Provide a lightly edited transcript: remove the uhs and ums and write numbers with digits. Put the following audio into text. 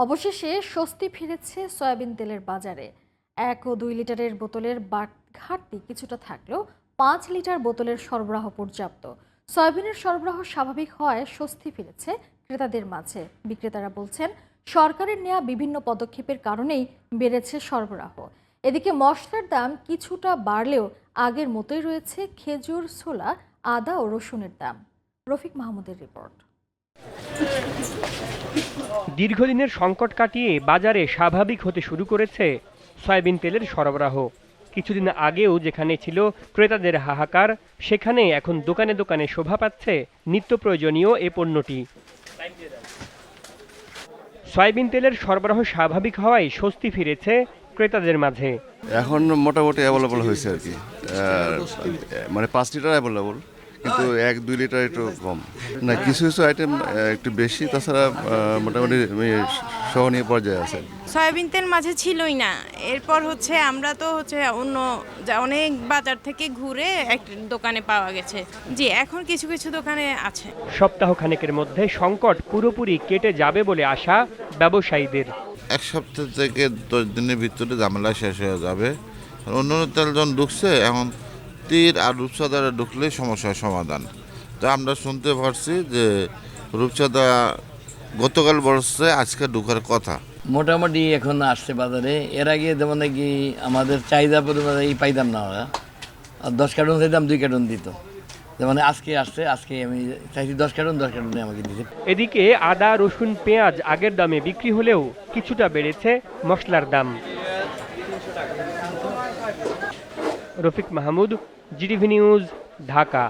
অবশেষে স্বস্তি ফিরেছে সয়াবিন তেলের বাজারে। 1 ও 2 লিটারের বোতলের ঘাটতি কিছুটা থাকলেও 5 লিটার বোতলের সরবরাহ পর্যাপ্ত। সয়াবিনের সরবরাহ স্বাভাবিক হওয়ায় স্বস্তি ফিরেছে ক্রেতাদের মাঝে। বিক্রেতারা বলছেন, সরকারের নেওয়া বিভিন্ন পদক্ষেপের কারণেই বেড়েছে সরবরাহ। এদিকে মশলার দাম কিছুটা বাড়লেও আগের মতোই রয়েছে খেজুর, ছোলা, আদা ও রসুনের দাম। রফিক মাহমুদের রিপোর্ট। দীর্ঘদিনের সংকট কাটিয়ে বাজারে স্বাভাবিক হতে শুরু করেছে সয়াবিন তেলের সরবরাহ। কিছুদিন আগেও যেখানে ছিল ক্রেতাদের হাহাকার, সেখানে এখন দোকানে দোকানে শোভা পাচ্ছে নিত্য প্রয়োজনীয় এ পণ্যটি। সয়াবিন তেলের সরবরাহ স্বাভাবিক হওয়ায় স্বস্তি ফিরেছে ক্রেতাদের মাঝে। এখন মোটামুটি অ্যাভেলেবল হয়েছে আর কি, মানে 5 লিটার অ্যাভেলেবল, কিন্তু 1-2 লিটার একটু কম। না, কিছু কিছু আইটেম একটু বেশি, তাছাড়া মোটামুটি সহনীয় পর্যায়ে আছে। সয়াবিন তেল মাঝে ছিলই না, এরপর আমরা তো অন্য অনেক বাজার থেকে ঘুরে একটা দোকানে পাওয়া গেছে। জি, এখন কিছু কিছু দোকানে আছে। সপ্তাহ খানেকের মধ্যে সংকট পুরোপুরি কেটে যাবে বলে আশা ব্যবসায়ীদের। 1 সপ্তাহ থেকে 10 দিনের ভিতরে ঝামেলা শেষ হয়ে যাবে। অন্য তেল যখন ঢুকছে, এখন তীর আর রূপসাদারে ঢুকলে সমস্যার সমাধান। তো আমরা শুনতে পারছি যে রূপসাদা গতকাল বলছে আজকে ঢুকার কথা। মোটামুটি এখন আসছে বাজারে। এর আগে যেমন নাকি আমাদের চাহিদা পরিমাণে পাইতাম না, ওরা 10 কার্টুন চাইতাম 2 কার্টুন দিত। যেমন আজকে আসছে, আজকে আমি চাইছি 10 কার্টুন আমাকে দিতে। এদিকে আদা, রসুন, পেঁয়াজ আগের দামে বিক্রি হলেও কিছুটা বেড়েছে মশলার দাম। Rafiq Mahmud, GTV news, Dhaka.